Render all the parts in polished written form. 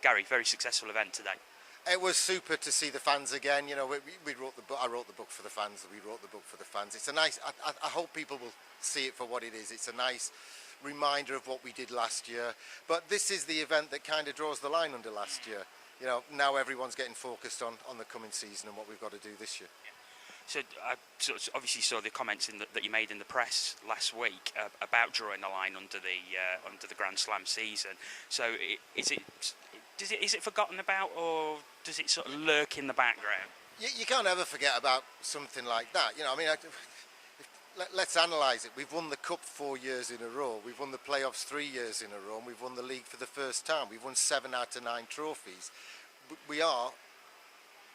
Gary, very successful event today. It was super to see the fans again. You know, we wrote the book. I wrote the book for the fans. We wrote the book for the fans. It's a nice. I hope people will see it for what it is. It's a nice reminder of what we did last year. But this is the event that kind of draws the line under last year. You know, now everyone's getting focused on the coming season and what we've got to do this year. So I obviously saw the comments that you made in the press last week about drawing the line under the Grand Slam season. So is it forgotten about, or does it sort of lurk in the background? You can't ever forget about something like that. You know, I mean, let's analyse it. We've won the Cup 4 years in a row. We've won the playoffs 3 years in a row, and we've won the league for the first time. We've won 7 out of 9 trophies. We are,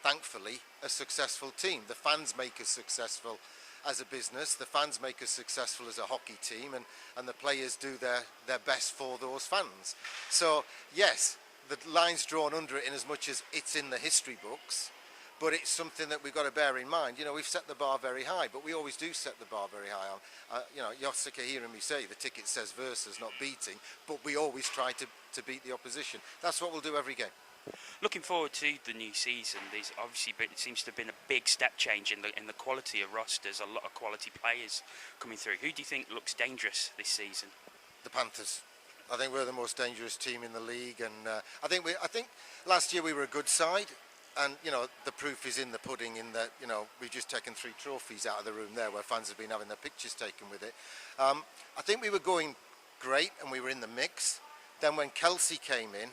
thankfully, a successful team. The fans make us successful as a business. The fans make us successful as a hockey team, and the players do their best for those fans. So yes, the line's drawn under it in as much as it's in the history books, but it's something that we've got to bear in mind. You know, we've set the bar very high, but we always do set the bar very high. You know, you're sick of hearing me say the ticket says versus, not beating, but we always try to beat the opposition. That's what we'll do every game. Looking forward to the new season. There's obviously it seems to have been a big step change in the quality of rosters. A lot of quality players coming through. Who do you think looks dangerous this season? The Panthers. I think we're the most dangerous team in the league, and I think last year we were a good side, and you know the proof is in the pudding. In that, you know, we've just taken 3 trophies out of the room there, where fans have been having their pictures taken with it. I think we were going great, and we were in the mix. Then when Kelsey came in,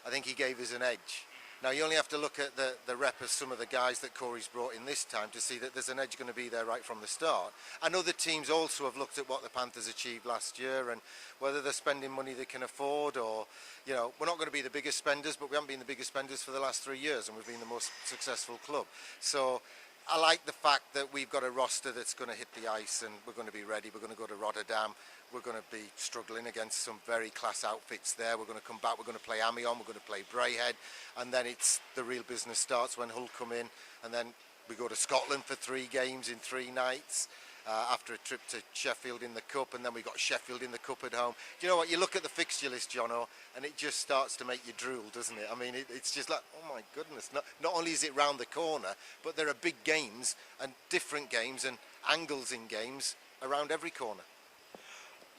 I think he gave us an edge. Now you only have to look at the rep of some of the guys that Corey's brought in this time to see that there's an edge going to be there right from the start. And other teams also have looked at what the Panthers achieved last year and whether they're spending money they can afford, or, you know, we're not going to be the biggest spenders, but we haven't been the biggest spenders for the last 3 years, and we've been the most successful club. So I like the fact that we've got a roster that's going to hit the ice, and we're going to be ready. We're going to go to Rotterdam. We're going to be struggling against some very class outfits there. We're going to come back. We're going to play Amiens. We're going to play Braehead, and then it's the real business starts when Hull come in, and then we go to Scotland for 3 games in 3 nights after a trip to Sheffield in the Cup, and then we got Sheffield in the Cup at home. Do you know what? You look at the fixture list, Jono, and it just starts to make you drool, doesn't it? I mean, it's just like, oh my goodness. Not only is it round the corner, but there are big games and different games and angles in games around every corner.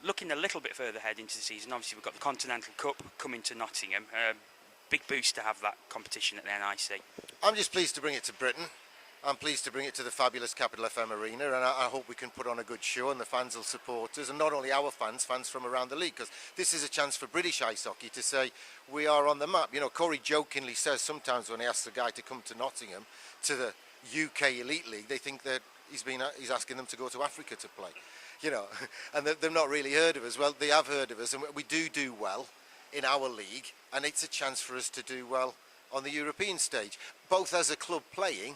Looking a little bit further ahead into the season, obviously we've got the Continental Cup coming to Nottingham. Big boost to have that competition at the NIC. I'm just pleased to bring it to Britain. I'm pleased to bring it to the fabulous Capital FM Arena, and I hope we can put on a good show and the fans will support us, and not only our fans from around the league, because this is a chance for British ice hockey to say we are on the map. You know, Corey jokingly says sometimes when he asks a guy to come to Nottingham, to the UK Elite League, they think that he's asking them to go to Africa to play. You know, and they've not really heard of us. Well, they have heard of us, and we do well in our league, and it's a chance for us to do well on the European stage, both as a club playing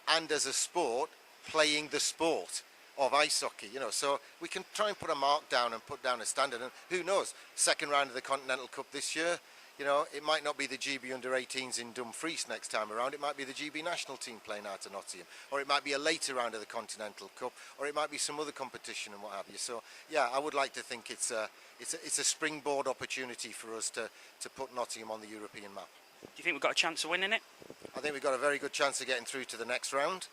and as a sport playing the sport of ice hockey. You know, so we can try and put a mark down and put down a standard, and who knows, second round of the Continental Cup this year, you know, it might not be the GB under-18s in Dumfries next time around. It might be the GB national team playing out of Nottingham, or it might be a later round of the Continental Cup, or it might be some other competition and what have you. So yeah, I would like to think it's a springboard opportunity for us to put Nottingham on the European map. Do you think we've got a chance of winning it? I think we've got a very good chance of getting through to the next round,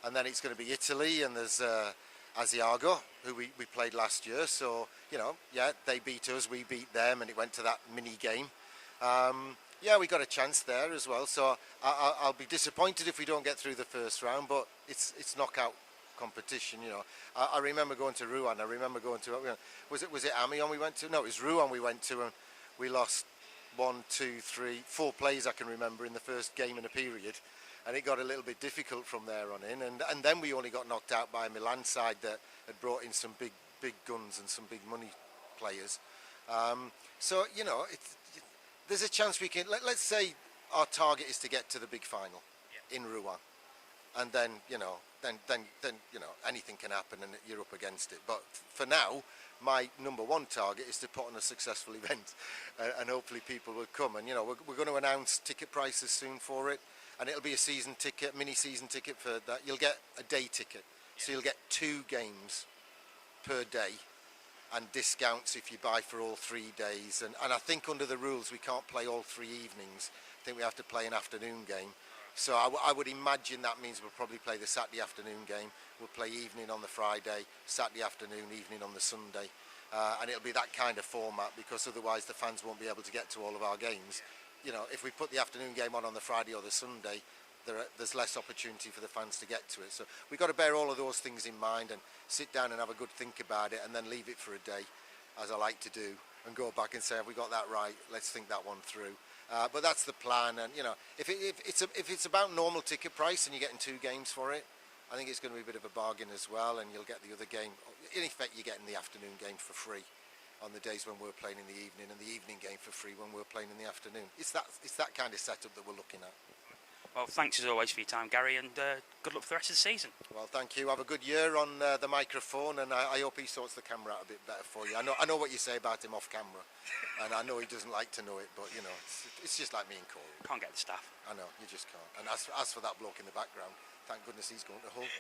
and then it's going to be Italy, and there's Asiago, who we played last year. So, you know, yeah, they beat us, we beat them, and it went to that mini game. Yeah, we got a chance there as well. So I'll be disappointed if we don't get through the first round, but it's knockout competition. You know, I remember going to Rouen. I remember going to, was it Amiens we went to? No, it was Rouen we went to, and we lost 1, 2, 3, 4 plays I can remember in the first game in a period, and it got a little bit difficult from there on in, and then we only got knocked out by a Milan side that had brought in some big guns and some big money players. So, you know, there's a chance we can, let's say our target is to get to the big final in Rouen, and then, you know, then you know, anything can happen and you're up against it. But for now, my #1 target is to put on a successful event, and hopefully people will come. And you know, we're going to announce ticket prices soon for it, and it'll be a season ticket, mini season ticket for that. You'll get a day ticket, so you'll get 2 games per day, and discounts if you buy for all 3 days. And I think under the rules we can't play all 3 evenings. I think we have to play an afternoon game. So I would imagine that means we'll probably play the Saturday afternoon game. We'll play evening on the Friday, Saturday afternoon, evening on the Sunday. And it'll be that kind of format, because otherwise the fans won't be able to get to all of our games. You know, if we put the afternoon game on the Friday or the Sunday, there's less opportunity for the fans to get to it. So we've got to bear all of those things in mind and sit down and have a good think about it, and then leave it for a day, as I like to do, and go back and say, have we got that right? Let's think that one through. But that's the plan. And you know, if it's about normal ticket price and you're getting 2 games for it, I think it's going to be a bit of a bargain as well, and you'll get the other game. In effect, you're getting the afternoon game for free on the days when we're playing in the evening, and the evening game for free when we're playing in the afternoon. It's that kind of setup that we're looking at. Well, thanks as always for your time, Gary, and good luck for the rest of the season. Well, thank you. Have a good year on the microphone, and I hope he sorts the camera out a bit better for you. I know what you say about him off camera, and I know he doesn't like to know it, but you know, it's just like me and Corey. Can't get the staff. I know, you just can't. And as for that bloke in the background, thank goodness he's going to Hull.